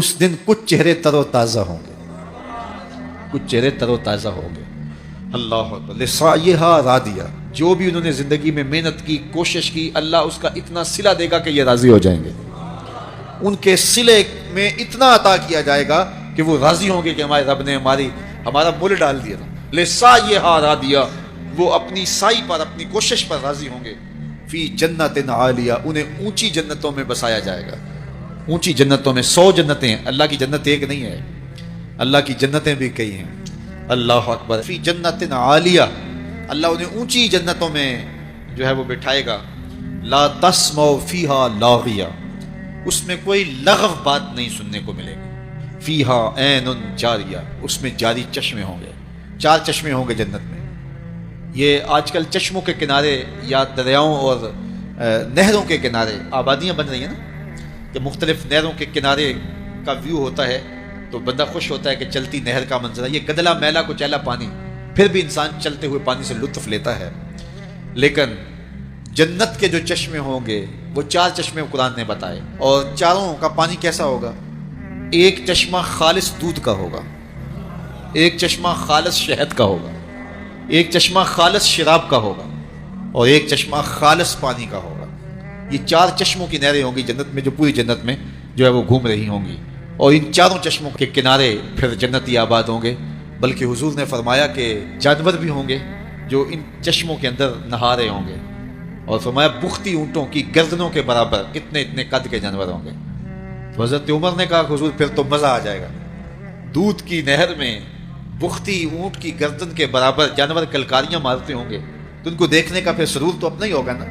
اس دن کچھ چہرے تر و تازہ ہوں گے، کچھ چہرے تر و تازہ ہوں گے۔ اللہ اکبر۔ لسعیھا راضیہ، جو بھی انہوں نے زندگی میں محنت کی، کوشش کی، اللہ اس کا اتنا صلہ دے گا کہ یہ راضی ہو جائیں گے۔ ان کے صلے میں اتنا عطا کیا جائے گا کہ وہ راضی ہوں گے کہ ہمارے رب نے ہمارا مول ڈال دیا تھا۔ لسعیھا راضیہ، وہ اپنی سعی پر، اپنی کوشش پر راضی ہوں گے۔ فی جنت عالیہ، انہیں اونچی جنتوں میں بسایا جائے گا۔ اونچی جنتوں میں 100 جنتیں ہیں، اللہ کی جنت ایک نہیں ہے، اللہ کی جنتیں بھی کئی ہیں۔ اللہ اکبر۔ فی جنت عالیہ، اللہ انہیں اونچی جنتوں میں جو ہے وہ بٹھائے گا۔ لا تسمع فیہا لاغیہ، اس میں کوئی لغو بات نہیں سننے کو ملے گی۔ فیہا عین جاریہ، اس میں جاری چشمے ہوں گے، 4 چشمے ہوں گے جنت میں۔ یہ آج کل چشموں کے کنارے یا دریاؤں اور نہروں کے کنارے آبادیاں بن رہی ہیں نا، کہ مختلف نہروں کے کنارے کا ویو ہوتا ہے تو بندہ خوش ہوتا ہے کہ چلتی نہر کا منظر ہے۔ یہ گدلا میلا کچیلا پانی، پھر بھی انسان چلتے ہوئے پانی سے لطف لیتا ہے۔ لیکن جنت کے جو چشمے ہوں گے وہ 4 چشمے قرآن نے بتائے، اور چاروں کا پانی کیسا ہوگا؟ ایک چشمہ خالص دودھ کا ہوگا، ایک چشمہ خالص شہد کا ہوگا، ایک چشمہ خالص شراب کا ہوگا، اور ایک چشمہ خالص پانی کا ہوگا۔ یہ 4 چشموں کی نہریں ہوں گی جنت میں، جو پوری جنت میں جو ہے وہ گھوم رہی ہوں گی، اور ان 4 چشموں کے کنارے پھر جنتی آباد ہوں گے۔ بلکہ حضور نے فرمایا کہ جانور بھی ہوں گے جو ان چشموں کے اندر نہا رہے ہوں گے، اور فرمایا بختی اونٹوں کی گردنوں کے برابر اتنے قد کے جانور ہوں گے۔ تو حضرت عمر نے کہا حضور پھر تو مزہ آ جائے گا، دودھ کی نہر میں بختی اونٹ کی گردن کے برابر جانور کلکاریاں مارتے ہوں گے، تو ان کو دیکھنے کا پھر سرور تو اپنا ہی ہوگا نا۔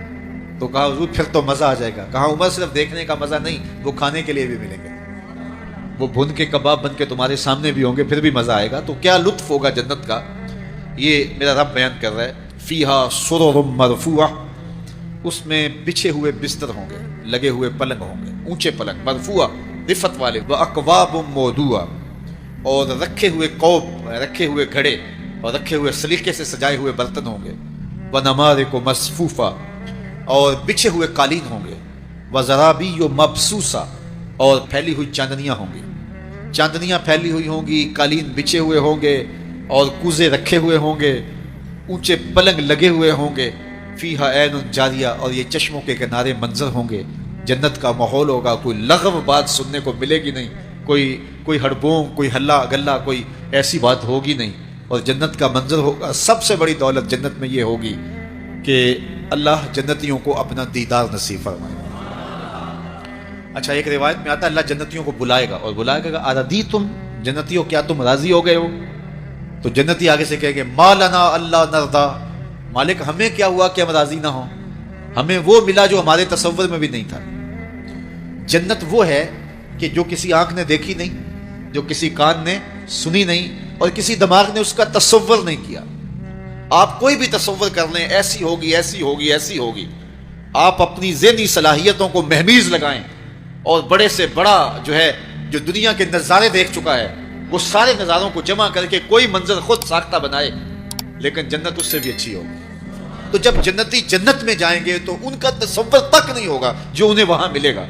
تو کہا حضور پھر تو مزہ آ جائے گا۔ کہا عمر صرف دیکھنے کا مزہ نہیں، وہ کھانے کے لیے بھی ملیں گے، وہ بھن کے کباب بن کے تمہارے سامنے بھی ہوں گے، پھر بھی مزہ آئے گا۔ تو کیا لطف ہوگا جنت کا، یہ میرا رب بیان کر رہا ہے۔ فیہا سرر مرفوعہ، اس میں بچھے ہوئے بستر ہوں گے، لگے ہوئے پلنگ ہوں گے، اونچے پلنگ، مرفوعہ رفت والے، واکواب موضوعہ، اور رکھے ہوئے کوب، رکھے ہوئے گھڑے، اور رکھے ہوئے سلیقے سے سجائے ہوئے برتن ہوں گے۔ ونمارق مصفوفہ، اور بچھے ہوئے قالین ہوں گے۔ وزرابی مبسوسہ، اور پھیلی ہوئی چاندنیاں ہوں گی، چاندنیاں پھیلی ہوئی ہوں گی، قالین بچھے ہوئے ہوں گے، اور کوزے رکھے ہوئے ہوں گے، اونچے پلنگ لگے ہوئے ہوں گے۔ فیہا عین جاریہ، اور یہ چشموں کے کنارے منظر ہوں گے۔ جنت کا ماحول ہوگا، کوئی لغو بات سننے کو ملے گی نہیں، کوئی ہڑبونگ، کوئی ہلا گلا، کوئی ایسی بات ہوگی نہیں، اور جنت کا منظر ہوگا۔ سب سے بڑی دولت جنت میں یہ ہوگی کہ اللہ جنتیوں کو اپنا دیدار نصیب فرمائے۔ اچھا، ایک روایت میں آتا ہے اللہ جنتیوں کو بلائے گا، اور بلائے گا اردیتم، جنتیوں کیا تم راضی ہو گئے ہو؟ تو جنتی آگے سے کہے گے ما لنا اللہ نرضا، مالک ہمیں کیا ہوا کہ ہم راضی نہ ہوں، ہمیں وہ ملا جو ہمارے تصور میں بھی نہیں تھا۔ جنت وہ ہے کہ جو کسی آنکھ نے دیکھی نہیں، جو کسی کان نے سنی نہیں، اور کسی دماغ نے اس کا تصور نہیں کیا۔ آپ کوئی بھی تصور کر لیں، ایسی ہوگی، ایسی ہوگی، ایسی ہوگی۔ آپ اپنی ذہنی صلاحیتوں کو مہمیز لگائیں، اور بڑے سے بڑا جو ہے، جو دنیا کے نظارے دیکھ چکا ہے، وہ سارے نظاروں کو جمع کر کے کوئی منظر خود ساختہ بنائے، لیکن جنت اس سے بھی اچھی ہوگی۔ تو جب جنتی جنت میں جائیں گے تو ان کا تصور تک نہیں ہوگا جو انہیں وہاں ملے گا۔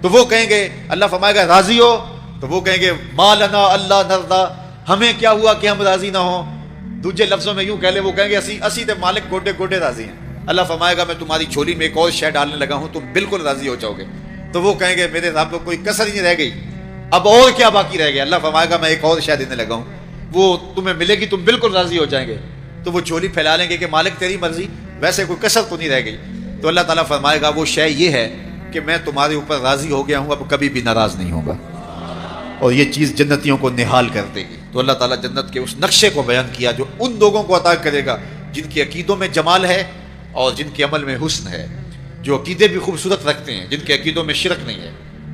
تو وہ کہیں گے، اللہ فرمائے گا راضی ہو؟ تو وہ کہیں گے ما لنا اللہ نرضا، ہمیں کیا ہوا کہ ہم راضی نہ ہوں؟ دوسرے لفظوں میں یوں کہہ لیں، وہ کہیں گے اسی تے مالک گوڈے گوڈے راضی ہیں۔ اللہ فرمائے گا میں تمہاری جھولی میں ایک اور شے ڈالنے لگا ہوں، تم بالکل راضی ہو جاؤ گے۔ تو وہ کہیں گے میرے رب کو کوئی کسر ہی نہیں رہ گئی، اب اور کیا باقی رہ گیا؟ اللہ فرمائے گا میں ایک اور شے دینے لگا ہوں، وہ تمہیں ملے گی، تم بالکل راضی ہو جائیں گے۔ تو وہ جھولی پھیلا لیں گے کہ مالک تیری مرضی، ویسے کوئی کسر تو نہیں رہ گئی۔ تو اللہ تعالیٰ فرمائے گا وہ شے یہ ہے کہ میں تمہارے اوپر راضی ہو گیا ہوں، اب کبھی بھی ناراض نہیں ہوگا، اور یہ چیز جنتیوں کو نہال کر دے گی۔ تو اللہ تعالیٰ جنت کے اس نقشے کو بیان کیا جو ان لوگوں کو عطا کرے گا جن کے عقیدوں میں جمال ہے اور جن کے عمل میں حسن ہے، جو عقیدے بھی خوبصورت رکھتے ہیں، جن کے عقیدوں میں شرک نہیں ہے،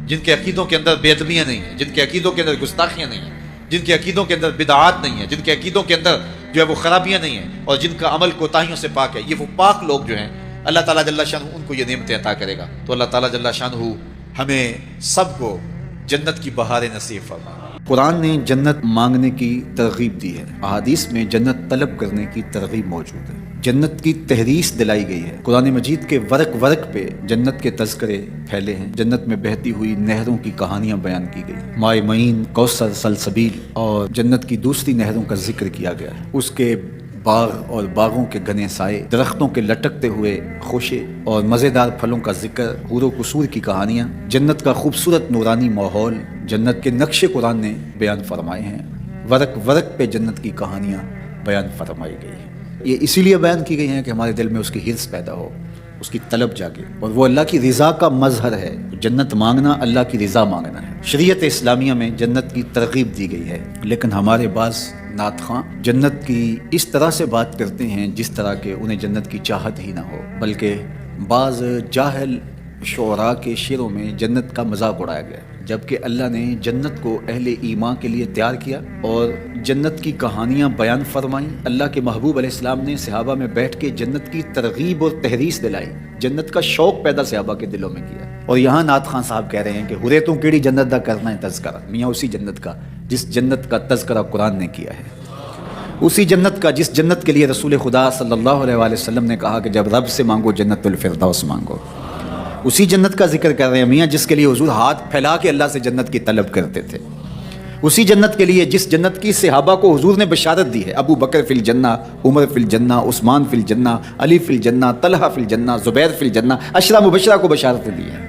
جن کے عقیدوں کے اندر بے ادبیاں نہیں ہیں، جن کے عقیدوں کے اندر گستاخیاں نہیں ہیں، جن کے عقیدوں کے اندر بدعات نہیں ہیں، جن کے عقیدوں کے اندر جو ہے وہ خرابیاں نہیں ہیں، اور جن کا عمل کوتاہیوں سے پاک ہے۔ یہ وہ پاک لوگ جو ہیں اللہ تعالیٰ جل شانہ ان کو یہ نعمتیں عطا کرے گا۔ تو اللہ تعالیٰ جل شانہ ہمیں سب کو جنت کی بہاریں نصیب فرمائے۔ قرآن نے جنت مانگنے کی ترغیب دی ہے، احادیث میں جنت طلب کرنے کی ترغیب موجود ہے۔ جنت کی تحریس دلائی گئی ہے۔ قرآن مجید کے ورق ورق پہ جنت کے تذکرے پھیلے ہیں، جنت میں بہتی ہوئی نہروں کی کہانیاں بیان کی گئی، مائے معین، کوثر، سلسبیل اور جنت کی دوسری نہروں کا ذکر کیا گیا ہے، اس کے باغ اور باغوں کے گھنے سائے، درختوں کے لٹکتے ہوئے خوشے اور مزیدار پھلوں کا ذکر، حور و قصور کی کہانیاں، جنت کا خوبصورت نورانی ماحول جنت کے نقش قرآن نے بیان فرمائے ہیں۔ ورق ورق پہ جنت کی کہانیاں بیان فرمائی گئی ہیں۔ یہ اسی لیے بیان کی گئی ہیں کہ ہمارے دل میں اس کی حرص پیدا ہو، اس کی طلب جاگے، اور وہ اللہ کی رضا کا مظہر ہے۔ جنت مانگنا اللہ کی رضا مانگنا ہے۔ شریعت اسلامیہ میں جنت کی ترغیب دی گئی ہے، لیکن ہمارے بعض نعت خواں جنت کی اس طرح سے بات کرتے ہیں جس طرح کہ انہیں جنت کی چاہت ہی نہ ہو، بلکہ بعض جاہل شعراء کے شعروں میں جنت کا مذاق اڑایا گیا ہے، جبکہ اللہ نے جنت کو اہل ایمان کے لیے تیار کیا اور جنت کی کہانیاں بیان فرمائیں۔ اللہ کے محبوب علیہ السلام نے صحابہ میں بیٹھ کے جنت کی ترغیب اور تحریس دلائی، جنت کا شوق پیدا صحابہ کے دلوں میں کیا۔ اور یہاں نعت خان صاحب کہہ رہے ہیں کہ ہرے تو کیڑی جنت دا کرنا ہے تذکرہ، میاں اسی جنت کا جس جنت کا تذکرہ قرآن نے کیا ہے، اسی جنت کا جس جنت کے لیے رسول خدا صلی اللہ علیہ وآلہ وسلم نے کہا کہ جب رب سے مانگو جنت الفردوس مانگو، اسی جنت کا ذکر کر رہے ہیں میاں جس کے لیے حضور ہاتھ پھیلا کے اللہ سے جنت کی طلب کرتے تھے، اسی جنت کے لیے جس جنت کی صحابہ کو حضور نے بشارت دی ہے، ابو بکر فی الجنہ، عمر فی الجنہ، عثمان فی الجنہ، علی فی الجنہ، طلحہ فی الجنہ، زبیر فی الجنہ، عشرہ مبشرہ کو بشارتیں دی ہیں،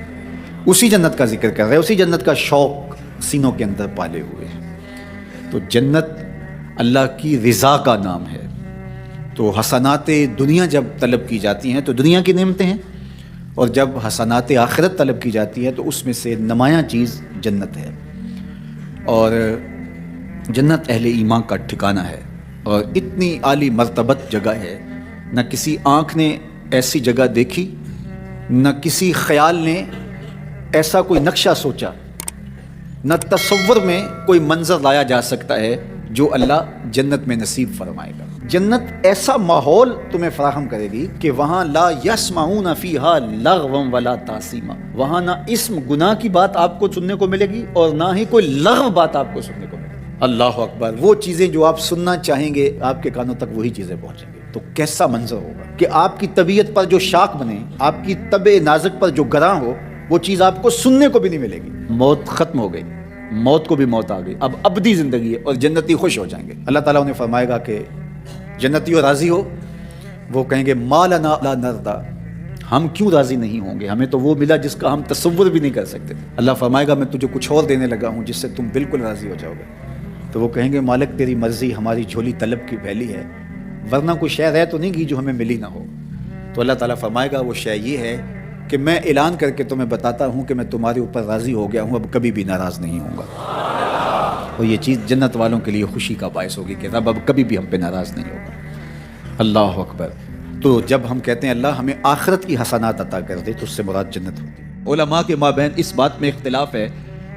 اسی جنت کا ذکر کر رہے ہیں، اسی جنت کا شوق سینوں کے اندر پالے ہوئے ہیں۔ تو جنت اللہ کی رضا کا نام ہے۔ تو حسنات دنیا جب طلب کی جاتی ہیں تو دنیا کی نعمتیں ہیں، اور جب حسنات آخرت طلب کی جاتی ہے تو اس میں سے نمایاں چیز جنت ہے، اور جنت اہل ایمان کا ٹھکانہ ہے، اور اتنی عالی مرتبت جگہ ہے، نہ کسی آنکھ نے ایسی جگہ دیکھی، نہ کسی خیال نے ایسا کوئی نقشہ سوچا، نہ تصور میں کوئی منظر لایا جا سکتا ہے جو اللہ جنت میں نصیب فرمائے گا۔ جنت ایسا ماحول تمہیں فراہم کرے گی کہ وہاں لا یسمعون فیہا لغوا ولا تاثیما، وہاں نہ اسم گناہ کی بات آپ کو سننے کو ملے گی اور نہ ہی کوئی لغو بات آپ کو سننے کو ملے گی۔ اللہ اکبر، وہ چیزیں جو آپ سننا چاہیں گے آپ کے کانوں تک وہی چیزیں پہنچیں گی۔ تو کیسا منظر ہوگا کہ آپ کی طبیعت پر جو شاک بنے، آپ کی طبع نازک پر جو گراں ہو، وہ چیز آپ کو سننے کو بھی نہیں ملے گی۔ موت ختم ہو گئی، موت کو بھی موت آ گئی، اب ابدی زندگی ہے، اور جنتی خوش ہو جائیں گے۔ اللہ تعالیٰ انہیں فرمائے گا کہ جنتیوں راضی ہو، وہ کہیں گے ما لنا لا نرضى، ہم کیوں راضی نہیں ہوں گے، ہمیں تو وہ ملا جس کا ہم تصور بھی نہیں کر سکتے تھے۔ اللہ فرمائے گا میں تجھے کچھ اور دینے لگا ہوں جس سے تم بالکل راضی ہو جاؤ گے۔ تو وہ کہیں گے مالک تیری مرضی، ہماری جھولی طلب کی پھیلی ہے، ورنہ کوئی شے رہ تو نہیں گی جو ہمیں ملی نہ ہو۔ تو اللہ تعالیٰ فرمائے گا وہ شے یہ ہے کہ میں اعلان کر کے تمہیں بتاتا ہوں کہ میں تمہارے اوپر راضی ہو گیا ہوں، اب کبھی بھی ناراض نہیں ہوں گا۔ اور یہ چیز جنت والوں کے لیے خوشی کا باعث ہوگی کہ رب اب کبھی بھی ہم پہ ناراض نہیں ہوگا۔ اللہ اکبر۔ تو جب ہم کہتے ہیں اللہ ہمیں آخرت کی حسنات عطا کر دے تو اس سے مراد جنت ہوتی ہے۔ علماء کے مابین اس بات میں اختلاف ہے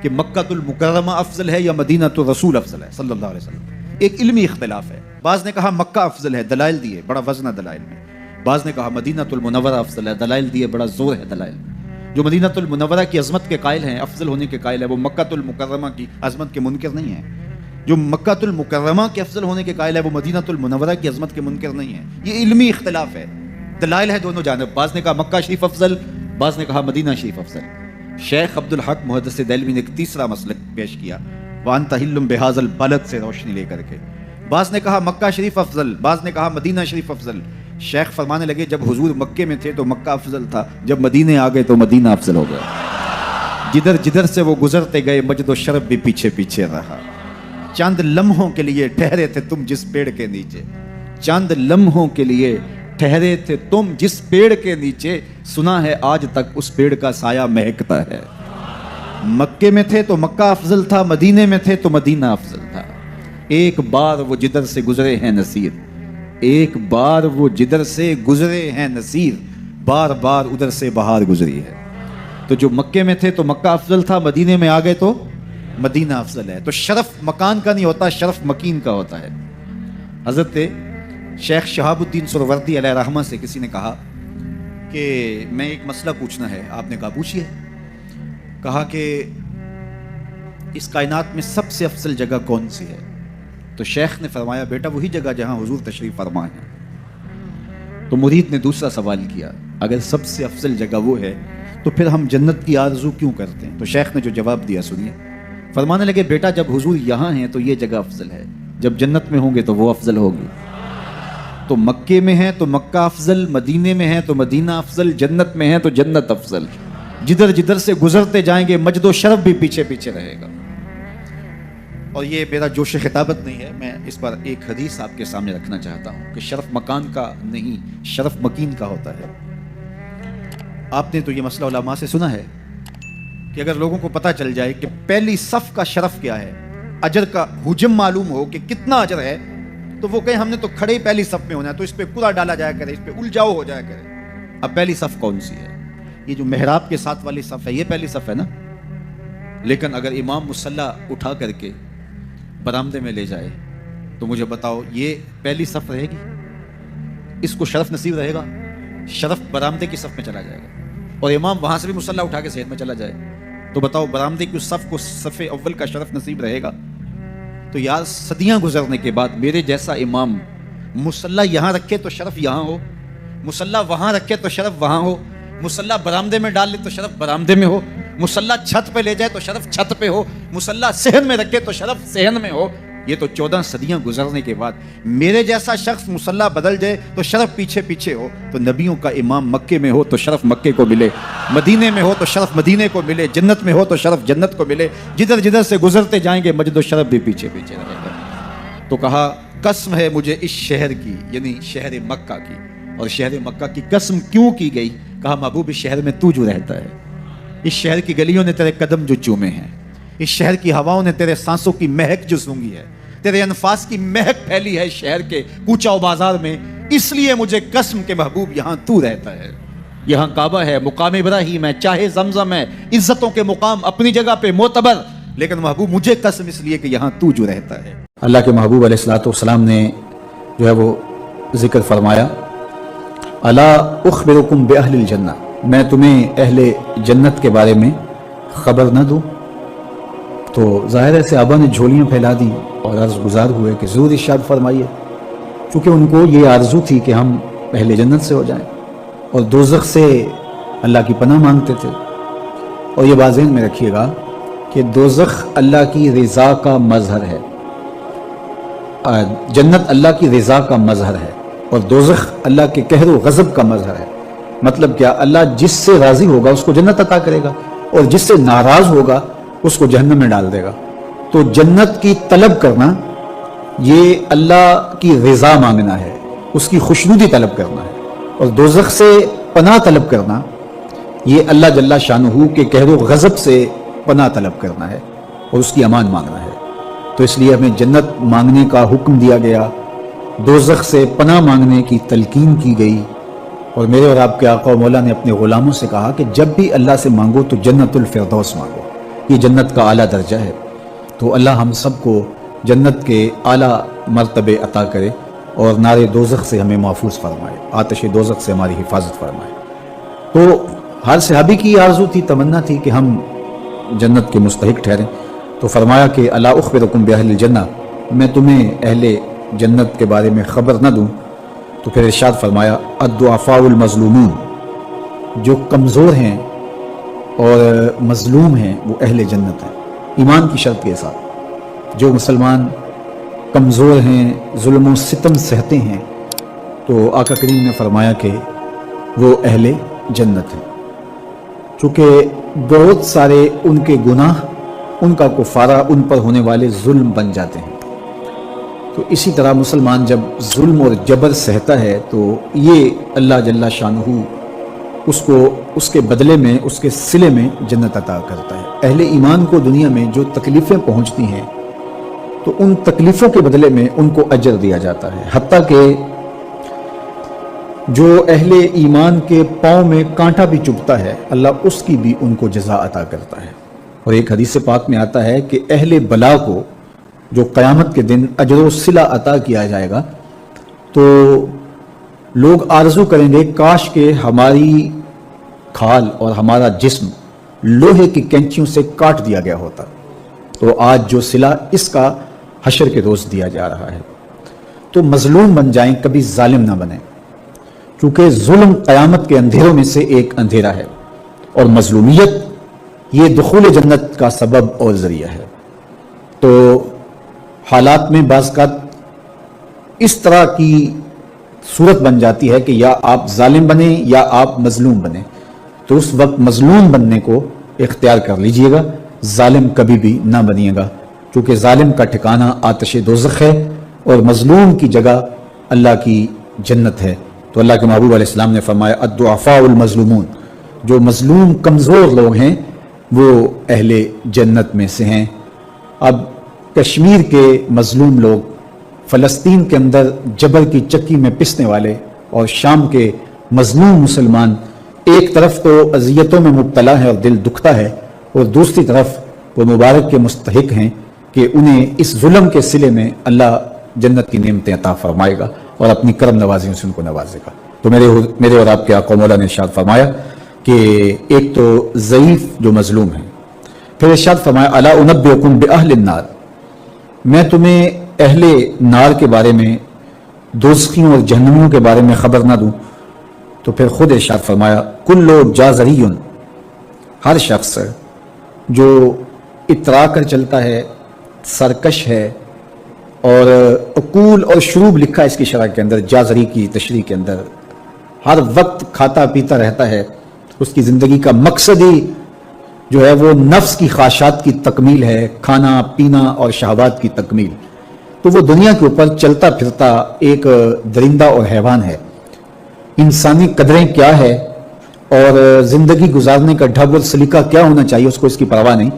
کہ مکہ المکرمہ افضل ہے یا مدینہ الرسول افضل ہے صلی اللہ علیہ وسلم، ایک علمی اختلاف ہے۔ بعض نے کہا مکہ افضل ہے، دلائل دیے، بڑا وزن ہے دلائل میں۔ بعض نے کہا مدینہ المنورہ افضل ہے، دلائل دیے، بڑا زور ہے دلائل میں۔ جو مدینہ المنورہ کی عظمت کے قائل ہیں، افضل ہونے کے قائل ہے، وہ مکہ المکرمہ کی عظمت کے منکر نہیں ہیں۔ جو مکہ المکرمہ کے افضل ہونے کے قائل ہے وہ مدینہ المنورہ کی عظمت کے منکر نہیں ہیں۔ یہ علمی اختلاف ہے، دلائل ہے دونوں جانب۔ بعض نے کہا مکہ شریف افضل، بعض نے کہا مدینہ شریف افضل۔ شیخ عبدالحق محدث دہلوی نے ایک تیسرا مسلک پیش کیا، وَأَنْتَ حِلٌّ بِهَذَا الْبَلَدِ سے روشنی لے کر کے۔ بعض نے کہا مکہ شریف افضل، بعض نے کہا مدینہ شریف افضل۔ شیخ فرمانے لگے جب حضور مکے میں تھے تو مکہ افضل تھا، جب مدینے آ گئے تو مدینہ افضل ہو گیا۔ جدھر جدھر سے وہ گزرتے گئے مجد و شرف بھی پیچھے پیچھے رہا۔ چند لمحوں کے لیے ٹھہرے تھے تم جس پیڑ کے نیچے، چند لمحوں کے لیے ٹھہرے تھے تم جس پیڑ کے نیچے، سنا ہے آج تک اس پیڑ کا سایہ مہکتا ہے۔ مکے میں تھے تو مکہ افضل تھا، مدینے میں تھے تو مدینہ افضل تھا۔ ایک بار وہ جدھر سے گزرے ہیں نصیر، ایک بار وہ جدھر سے گزرے ہیں نصیر، بار بار ادھر سے بہار گزری ہے۔ تو جو مکے میں تھے تو مکہ افضل تھا، مدینے میں آ گئے تو مدینہ افضل ہے۔ تو شرف مکان کا نہیں ہوتا، شرف مکین کا ہوتا ہے۔ حضرت شیخ شہاب الدین سہروردی علیہ رحمہ سے کسی نے کہا کہ میں ایک مسئلہ پوچھنا ہے۔ آپ نے کہا پوچھیے۔ کہا کہ اس کائنات میں سب سے افضل جگہ کون سی ہے؟ تو شیخ نے فرمایا بیٹا وہی جگہ جہاں حضور تشریف فرما ہے۔ تو مرید نے دوسرا سوال کیا، اگر سب سے افضل جگہ وہ ہے تو پھر ہم جنت کی آرزو کیوں کرتے ہیں؟ تو شیخ نے جو جواب دیا سنیے، فرمانے لگے بیٹا جب حضور یہاں ہیں تو یہ جگہ افضل ہے، جب جنت میں ہوں گے تو وہ افضل ہوگی۔ تو مکے میں ہیں تو مکہ افضل، مدینے میں ہیں تو مدینہ افضل، جنت میں ہیں تو جنت افضل۔ جدھر جدھر سے گزرتے جائیں گے مجد و شرف بھی پیچھے پیچھے رہے گا۔ اور یہ میرا جوش خطابت نہیں ہے، میں اس پر ایک حدیث آپ کے سامنے رکھنا چاہتا ہوں کہ شرف مکان کا نہیں، شرف مکین کا ہوتا ہے۔ آپ نے تو یہ مسئلہ علماء سے سنا ہے کہ اگر لوگوں کو پتہ چل جائے کہ پہلی صف کا شرف کیا ہے، اجر کا حجم معلوم ہو کہ کتنا اجر ہے، تو وہ کہیں ہم نے تو کھڑے ہی پہلی صف میں ہونا ہے، تو اس پہ کوڑا ڈالا جایا کرے، اس پہ الجاؤ ہو جایا کرے۔ اب پہلی صف کون سی ہے؟ یہ جو محراب کے ساتھ والی صف ہے، یہ پہلی صف ہے نا۔ لیکن اگر امام مصلی اٹھا کر کے برآمدے میں لے جائے تو مجھے بتاؤ یہ پہلی صف رہے گی؟ اس کو شرف نصیب رہے گا؟ شرف برآمدے کی صف میں چلا جائے گا۔ اور امام وہاں سے بھی مصلی اٹھا کے صحت میں چلا جائے تو بتاؤ برآمدے کی صف کو صف اول کا شرف نصیب رہے گا؟ تو یار صدیاں گزرنے کے بعد میرے جیسا امام مصلی یہاں رکھے تو شرف یہاں ہو، مصلی وہاں رکھے تو شرف وہاں ہو، مصلی برآمدے میں ڈال لے تو شرف برآمدے میں ہو، مصلی چھت پہ لے جائے تو شرف چھت پہ ہو، مصلی صحن میں رکھے تو شرف صحن میں ہو۔ یہ تو 14 صدیاں گزرنے کے بعد میرے جیسا شخص مصلی بدل جائے تو شرف پیچھے پیچھے ہو۔ تو نبیوں کا امام مکے میں ہو تو شرف مکے کو ملے، مدینے میں ہو تو شرف مدینے کو ملے، جنت میں ہو تو شرف جنت کو ملے۔ جدھر جدھر سے گزرتے جائیں گے مجد و شرف بھی پیچھے پیچھے رہے گا۔ تو کہا قسم ہے مجھے اس شہر کی، یعنی شہر مکہ کی۔ اور شہر مکہ کی قسم کیوں کی گئی؟ کہا محبوب اس شہر میں تو جو رہتا ہے، اس شہر کی گلیوں نے تیرے قدم جو چومے ہیں، اس شہر کی ہواؤں نے تیرے سانسوں کی مہک جو سونگھی ہے، تیرے انفاس کی مہک پھیلی ہے شہر کے کوچہ و بازار میں، اس لیے مجھے قسم کے محبوب یہاں تو رہتا ہے۔ یہاں کعبہ ہے، مقام ابراہیم ہے، چاہے زمزم ہے، عزتوں کے مقام اپنی جگہ پہ معتبر، لیکن محبوب مجھے قسم اس لیے کہ یہاں تو جو رہتا ہے۔ اللہ کے محبوب علیہ الصلوۃ والسلام نے جو ہے وہ ذکر فرمایا، الا اخبرکم باہل الجنہ، میں تمہیں اہل جنت کے بارے میں خبر نہ دوں؟ تو ظاہر ہے صحابہ نے جھولیاں پھیلا دیں اور عرض گزار ہوئے کہ ضرور ارشاد فرمائیے، چونکہ ان کو یہ آرزو تھی کہ ہم اہل جنت سے ہو جائیں، اور دوزخ سے اللہ کی پناہ مانگتے تھے۔ اور یہ بات ذہن میں رکھیے گا کہ دوزخ اللہ کی رضا کا مظہر ہے، جنت اللہ کی رضا کا مظہر ہے، اور دوزخ اللہ کے قہر و غضب کا مظہر ہے۔ مطلب کیا؟ اللہ جس سے راضی ہوگا اس کو جنت عطا کرے گا، اور جس سے ناراض ہوگا اس کو جہنم میں ڈال دے گا۔ تو جنت کی طلب کرنا یہ اللہ کی رضا مانگنا ہے، اس کی خوشنودی طلب کرنا ہے، اور دوزخ سے پناہ طلب کرنا یہ اللہ جل شانہ کے قہر و غضب سے پناہ طلب کرنا ہے اور اس کی امان مانگنا ہے۔ تو اس لیے ہمیں جنت مانگنے کا حکم دیا گیا، دوزخ سے پناہ مانگنے کی تلقین کی گئی۔ اور میرے اور آپ کے آقا و مولا نے اپنے غلاموں سے کہا کہ جب بھی اللہ سے مانگو تو جنت الفردوس مانگو، یہ جنت کا اعلیٰ درجہ ہے۔ تو اللہ ہم سب کو جنت کے اعلیٰ مرتبے عطا کرے اور نار دوزخ سے ہمیں محفوظ فرمائے، آتش دوزخ سے ہماری حفاظت فرمائے۔ تو ہر صحابی کی آرزو تھی، تمنا تھی کہ ہم جنت کے مستحق ٹھہریں۔ تو فرمایا کہ الا اخبرکم باہل الجنہ، میں تمہیں اہل جنت کے بارے میں خبر نہ دوں؟ تو پھر ارشاد فرمایا الضعفاء المظلومون، جو کمزور ہیں اور مظلوم ہیں وہ اہل جنت ہیں، ایمان کی شرط کے ساتھ۔ جو مسلمان کمزور ہیں، ظلم و ستم سہتے ہیں، تو آقا کریم نے فرمایا کہ وہ اہل جنت ہیں، چونکہ بہت سارے ان کے گناہ، ان کا کفارہ ان پر ہونے والے ظلم بن جاتے ہیں۔ تو اسی طرح مسلمان جب ظلم اور جبر سہتا ہے تو یہ اللہ جل شانہ اس کو اس کے بدلے میں، اس کے صلے میں جنت عطا کرتا ہے۔ اہل ایمان کو دنیا میں جو تکلیفیں پہنچتی ہیں تو ان تکلیفوں کے بدلے میں ان کو اجر دیا جاتا ہے، حتیٰ کہ جو اہل ایمان کے پاؤں میں کانٹا بھی چبھتا ہے اللہ اس کی بھی ان کو جزا عطا کرتا ہے۔ اور ایک حدیث پاک میں آتا ہے کہ اہل بلا کو جو قیامت کے دن اجر و صلہ عطا کیا جائے گا تو لوگ آرزو کریں گے کاش کہ ہماری کھال اور ہمارا جسم لوہے کی کینچیوں سے کاٹ دیا گیا ہوتا، تو آج جو صلہ اس کا حشر کے روز دیا جا رہا ہے۔ تو مظلوم بن جائیں، کبھی ظالم نہ بنیں، چونکہ ظلم قیامت کے اندھیروں میں سے ایک اندھیرا ہے اور مظلومیت یہ دخول جنت کا سبب اور ذریعہ ہے. تو حالات میں بعض اوقات اس طرح کی صورت بن جاتی ہے کہ یا آپ ظالم بنیں یا آپ مظلوم بنیں. تو اس وقت مظلوم بننے کو اختیار کر لیجئے گا، ظالم کبھی بھی نہ بنیے گا، کیونکہ ظالم کا ٹھکانہ آتش دوزخ ہے اور مظلوم کی جگہ اللہ کی جنت ہے. تو اللہ کے محبوب علیہ السلام نے فرمایا الضعفاء المظلومون، جو مظلوم کمزور لوگ ہیں وہ اہل جنت میں سے ہیں. اب کشمیر کے مظلوم لوگ، فلسطین کے اندر جبر کی چکی میں پسنے والے، اور شام کے مظلوم مسلمان ایک طرف تو اذیتوں میں مبتلا ہے اور دل دکھتا ہے، اور دوسری طرف وہ مبارک کے مستحق ہیں کہ انہیں اس ظلم کے صلے میں اللہ جنت کی نعمتیں عطا فرمائے گا اور اپنی کرم نوازیوں سے ان کو نوازے گا. تو میرے اور آپ کے آقا مولا نے ارشاد فرمایا کہ ایک تو ضعیف جو مظلوم ہیں، پھر ارشاد فرمایا الا انبئکم باہل النار، میں تمہیں اہل نار کے بارے میں، دوزخیوں اور جہنمیوں کے بارے میں خبر نہ دوں؟ تو پھر خود ارشاد فرمایا کل جازری، ہر شخص جو اترا کر چلتا ہے، سرکش ہے، اور عقول اور شروب لکھا اس کی شرح کے اندر، جازری کی تشریح کے اندر، ہر وقت کھاتا پیتا رہتا ہے، اس کی زندگی کا مقصد ہی جو ہے وہ نفس کی خواہشات کی تکمیل ہے، کھانا پینا اور شہوات کی تکمیل. تو وہ دنیا کے اوپر چلتا پھرتا ایک درندہ اور حیوان ہے. انسانی قدریں کیا ہے اور زندگی گزارنے کا ڈھب اور سلیقہ کیا ہونا چاہیے اس کو اس کی پرواہ نہیں،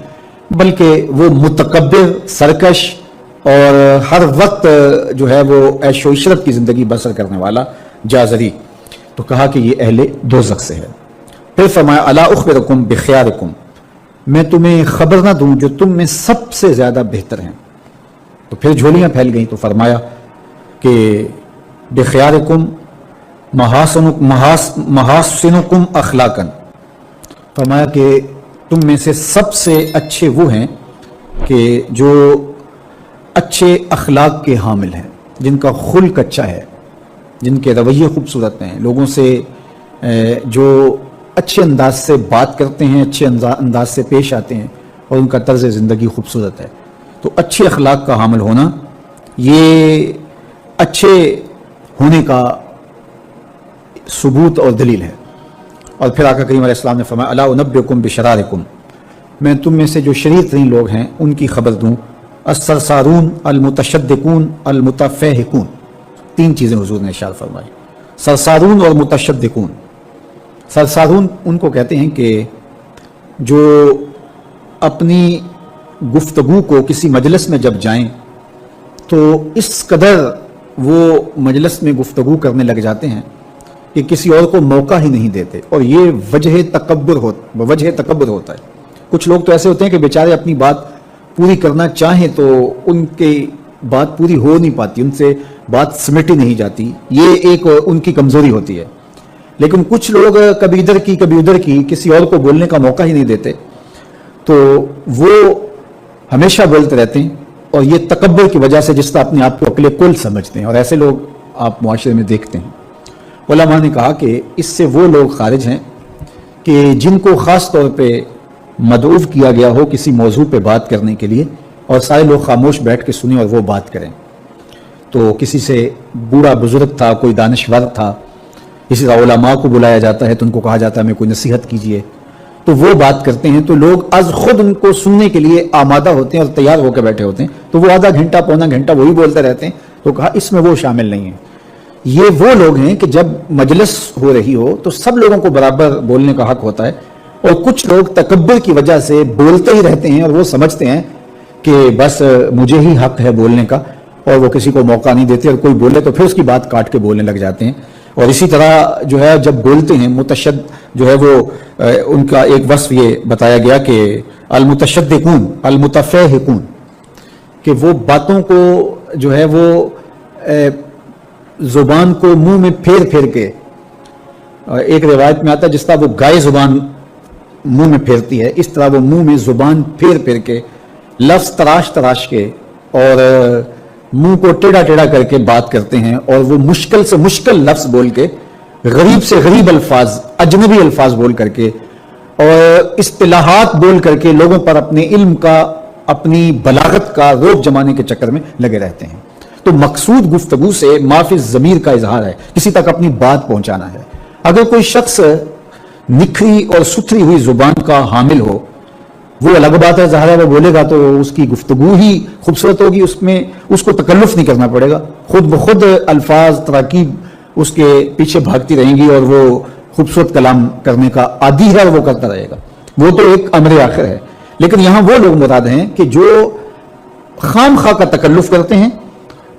بلکہ وہ متکبر، سرکش اور ہر وقت جو ہے وہ عیش و عشرت کی زندگی بسر کرنے والا جازری. تو کہا کہ یہ اہل دوزخ سے ہے. پھر فرمایا الا اخبرکم بخیارکم، میں تمہیں خبر نہ دوں جو تم میں سب سے زیادہ بہتر ہیں؟ تو پھر جھولیاں پھیل گئیں. تو فرمایا کہ بخیارکم محاسنکم اخلاقا، فرمایا کہ تم میں سے سب سے اچھے وہ ہیں کہ جو اچھے اخلاق کے حامل ہیں، جن کا خلق اچھا ہے، جن کے رویے خوبصورت ہیں، لوگوں سے جو اچھے انداز سے بات کرتے ہیں، اچھے انداز سے پیش آتے ہیں، اور ان کا طرز زندگی خوبصورت ہے. تو اچھے اخلاق کا حامل ہونا یہ اچھے ہونے کا ثبوت اور دلیل ہے. اور پھر آقا کریم علیہ السلام نے فرمایا الا انبئکم بشرارکم، میں تم میں سے جو شریر ترین لوگ ہیں ان کی خبر دوں. السرسارون، المتشدقون، المتفہقون، تین چیزیں حضور نے ارشاد فرمائی، سرسارون اور متشدقون. سرسارون ان کو کہتے ہیں کہ جو اپنی گفتگو کو کسی مجلس میں جب جائیں تو اس قدر وہ مجلس میں گفتگو کرنے لگ جاتے ہیں کہ کسی اور کو موقع ہی نہیں دیتے، اور یہ وجہ تکبر ہوتا ہے. کچھ لوگ تو ایسے ہوتے ہیں کہ بیچارے اپنی بات پوری کرنا چاہیں تو ان کی بات پوری ہو نہیں پاتی، ان سے بات سمیٹی نہیں جاتی، یہ ایک ان کی کمزوری ہوتی ہے. لیکن کچھ لوگ کبھی ادھر کی کبھی ادھر کی، کسی اور کو بولنے کا موقع ہی نہیں دیتے، تو وہ ہمیشہ بولتے رہتے ہیں، اور یہ تکبر کی وجہ سے جس طرح اپنے آپ کو عقل کل سمجھتے ہیں، اور ایسے لوگ آپ معاشرے میں دیکھتے ہیں. علماء نے کہا کہ اس سے وہ لوگ خارج ہیں کہ جن کو خاص طور پہ مدعو کیا گیا ہو کسی موضوع پہ بات کرنے کے لیے، اور سارے لوگ خاموش بیٹھ کے سنیں اور وہ بات کریں. تو کسی سے بوڑھا بزرگ تھا، کوئی دانشور تھا، اسی طرح علماء کو بلایا جاتا ہے تو ان کو کہا جاتا ہے ہمیں کوئی نصیحت کیجیے، تو وہ بات کرتے ہیں، تو لوگ از خود ان کو سننے کے لیے آمادہ ہوتے ہیں اور تیار ہو کے بیٹھے ہوتے ہیں، تو وہ آدھا گھنٹہ پونا گھنٹہ وہی بولتے رہتے ہیں. تو کہا اس میں وہ شامل نہیں ہیں. یہ وہ لوگ ہیں کہ جب مجلس ہو رہی ہو تو سب لوگوں کو برابر بولنے کا حق ہوتا ہے، اور کچھ لوگ تکبر کی وجہ سے بولتے ہی رہتے ہیں، اور وہ سمجھتے ہیں کہ بس مجھے ہی حق ہے بولنے کا، اور وہ کسی کو موقع نہیں دیتے، اور کوئی بولے تو پھر اس کی بات کاٹ کے بولنے لگ جاتے ہیں. اور اسی طرح جو ہے جب بولتے ہیں متشد جو ہے وہ ان کا ایک وصف یہ بتایا گیا کہ المتشدقون المتفہقون، کہ وہ باتوں کو جو ہے وہ زبان کو منہ میں پھیر پھیر کے، ایک روایت میں آتا ہے جس طرح وہ گائے زبان منہ میں پھیرتی ہے، اس طرح وہ منہ میں زبان پھیر پھیر کے، لفظ تراش تراش کے، اور منہ کو ٹیڑھا ٹیڑھا کر کے بات کرتے ہیں، اور وہ مشکل سے مشکل لفظ بول کے غریب سے غریب الفاظ، اجنبی الفاظ بول کر کے اور اصطلاحات بول کر کے لوگوں پر اپنے علم کا، اپنی بلاغت کا روب جمانے کے چکر میں لگے رہتے ہیں۔ تو مقصود گفتگو سے معافی ضمیر کا اظہار ہے، کسی تک اپنی بات پہنچانا ہے۔ اگر کوئی شخص نکھری اور ستھری ہوئی زبان کا حامل ہو، وہ الگ بات ہے، ظاہر ہے وہ بولے گا تو اس کی گفتگو ہی خوبصورت ہوگی، اس میں اس کو تکلف نہیں کرنا پڑے گا، خود بخود الفاظ تراکیب اس کے پیچھے بھاگتی رہیں گی اور وہ خوبصورت کلام کرنے کا عادی ہے اور وہ کرتا رہے گا، وہ تو ایک امر آخر ہے۔ لیکن یہاں وہ لوگ مراد ہیں کہ جو خام خواہ کا تکلف کرتے ہیں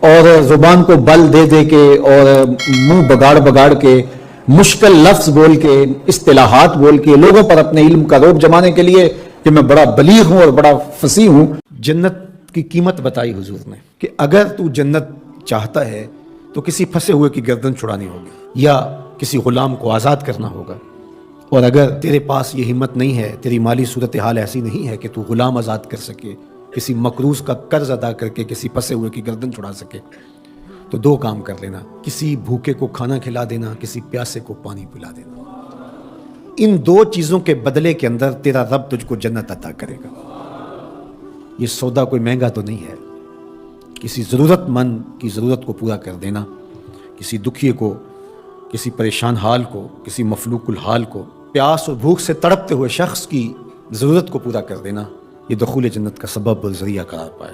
اور زبان کو بل دے دے کے اور منہ بگاڑ بگاڑ کے مشکل لفظ بول کے اصطلاحات بول کے لوگوں پر اپنے علم کا روب جمانے کے لیے کہ میں بڑا بلیغ ہوں اور بڑا فصیح ہوں۔ جنت کی قیمت بتائی حضور نے کہ اگر تو جنت چاہتا ہے تو کسی پھنسے ہوئے کی گردن چھڑانی ہوگی یا کسی غلام کو آزاد کرنا ہوگا، اور اگر تیرے پاس یہ ہمت نہیں ہے، تیری مالی صورتحال ایسی نہیں ہے کہ تو غلام آزاد کر سکے، کسی مقروض کا قرض ادا کر کے کسی پھنسے ہوئے کی گردن چھڑا سکے، تو دو کام کر لینا، کسی بھوکے کو کھانا کھلا دینا، کسی پیاسے کو پانی پلا دینا۔ ان دو چیزوں کے بدلے کے اندر تیرا رب تجھ کو جنت عطا کرے گا۔ یہ سودا کوئی مہنگا تو نہیں ہے، کسی ضرورت مند کی ضرورت کو پورا کر دینا، کسی دکھیے کو، کسی پریشان حال کو، کسی مفلوق الحال کو، پیاس اور بھوک سے تڑپتے ہوئے شخص کی ضرورت کو پورا کر دینا، یہ دخول جنت کا سبب اور ذریعہ قرار پائے۔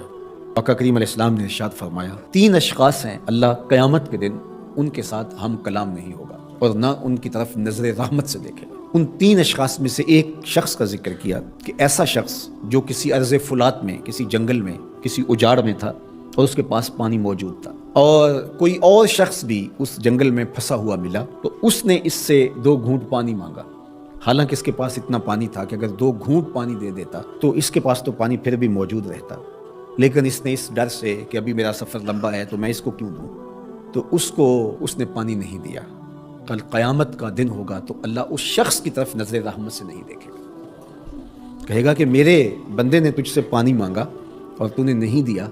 آقا کریم علیہ السلام نے ارشاد فرمایا، 3 اشخاص ہیں اللہ قیامت کے دن ان کے ساتھ ہم کلام نہیں ہوگا اور نہ ان کی طرف نظر رحمت سے دیکھے گا۔ ان 3 اشخاص میں سے ایک شخص کا ذکر کیا کہ ایسا شخص جو کسی ارض فلات میں، کسی جنگل میں، کسی اجاڑ میں تھا اور اس کے پاس پانی موجود تھا، اور کوئی اور شخص بھی اس جنگل میں پھنسا ہوا ملا تو اس نے اس سے 2 گھونٹ پانی مانگا، حالانکہ اس کے پاس اتنا پانی تھا کہ اگر 2 گھونٹ پانی دے دیتا تو اس کے پاس تو پانی پھر بھی موجود رہتا، لیکن اس نے اس ڈر سے کہ ابھی میرا سفر لمبا ہے تو میں اس کو کیوں دوں، تو اس نے پانی نہیں دیا۔ کل قیامت کا دن ہوگا تو اللہ اس شخص کی طرف نظر رحمت سے نہیں دیکھے گا، کہے گا کہ میرے بندے نے تجھ سے پانی مانگا اور تو نے نہیں دیا،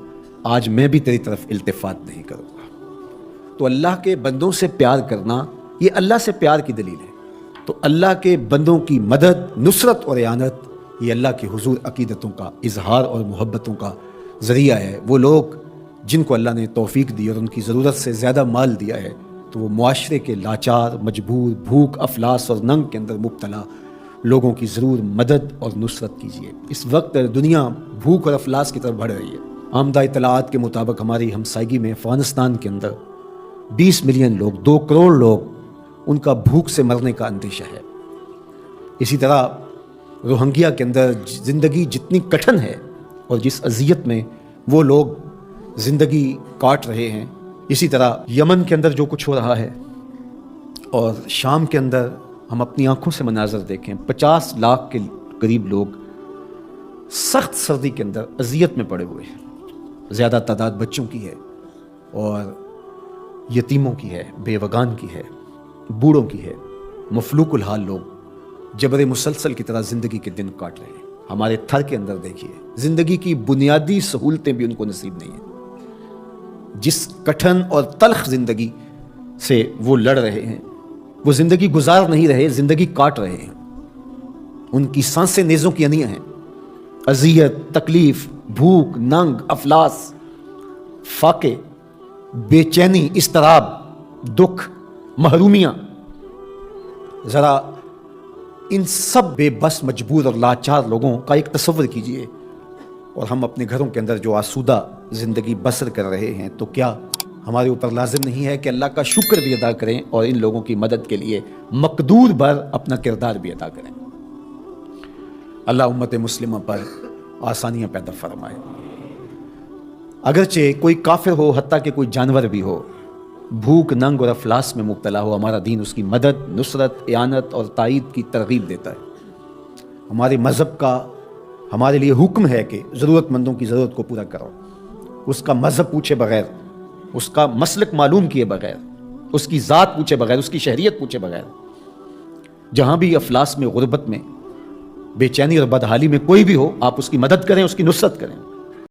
آج میں بھی تیری طرف التفات نہیں کروں گا۔ تو اللہ کے بندوں سے پیار کرنا یہ اللہ سے پیار کی دلیل ہے۔ تو اللہ کے بندوں کی مدد، نصرت اور اعانت یہ اللہ کے حضور عقیدتوں کا اظہار اور محبتوں کا ذریعہ ہے۔ وہ لوگ جن کو اللہ نے توفیق دی اور ان کی ضرورت سے زیادہ مال دیا ہے تو وہ معاشرے کے لاچار، مجبور، بھوک، افلاس اور ننگ کے اندر مبتلا لوگوں کی ضرور مدد اور نصرت کیجیے۔ اس وقت دنیا بھوک اور افلاس کی طرف بڑھ رہی ہے۔ آمدہ اطلاعات کے مطابق ہماری ہمسائیگی میں افغانستان کے اندر 20 ملین لوگ، 2 کروڑ لوگ ان کا بھوک سے مرنے کا اندیشہ ہے۔ اسی طرح روہنگیا کے اندر زندگی جتنی کٹھن ہے اور جس اذیت میں وہ لوگ زندگی کاٹ رہے ہیں، اسی طرح یمن کے اندر جو کچھ ہو رہا ہے اور شام کے اندر ہم اپنی آنکھوں سے مناظر دیکھیں، 50 لاکھ کے قریب لوگ سخت سردی کے اندر اذیت میں پڑے ہوئے ہیں۔ زیادہ تعداد بچوں کی ہے اور یتیموں کی ہے، بیوگان کی ہے، بوڑھوں کی ہے، مفلوق الحال لوگ جبر مسلسل کی طرح زندگی کے دن کاٹ رہے ہیں۔ ہمارے تھر کے اندر دیکھیے، زندگی کی بنیادی سہولتیں بھی ان کو نصیب نہیں ہیں۔ جس کٹھن اور تلخ زندگی سے وہ لڑ رہے ہیں، وہ زندگی گزار نہیں رہے، زندگی کاٹ رہے ہیں۔ ان کی سانسیں نیزوں کی انیاں ہیں۔ اذیت، تکلیف، بھوک، ننگ، افلاس، فاقے، بے چینی، اضطراب، دکھ، محرومیاں، ذرا ان سب بے بس، مجبور اور لاچار لوگوں کا ایک تصور کیجئے، اور ہم اپنے گھروں کے اندر جو آسودہ زندگی بسر کر رہے ہیں، تو کیا ہمارے اوپر لازم نہیں ہے کہ اللہ کا شکر بھی ادا کریں اور ان لوگوں کی مدد کے لیے مقدور بھر اپنا کردار بھی ادا کریں؟ اللہ امت مسلمہ پر آسانیاں پیدا فرمائے۔ اگرچہ کوئی کافر ہو، حتیٰ کہ کوئی جانور بھی ہو، بھوک، ننگ اور افلاس میں مبتلا ہو، ہمارا دین اس کی مدد، نصرت، اعانت اور تائید کی ترغیب دیتا ہے۔ ہمارے مذہب کا ہمارے لیے حکم ہے کہ ضرورت مندوں کی ضرورت کو پورا کرو، اس کا مذہب پوچھے بغیر، اس کا مسلک معلوم کیے بغیر، اس کی ذات پوچھے بغیر، اس کی شہریت پوچھے بغیر۔ جہاں بھی افلاس میں، غربت میں، بے چینی اور بدحالی میں کوئی بھی ہو، آپ اس کی مدد کریں، اس کی نصرت کریں۔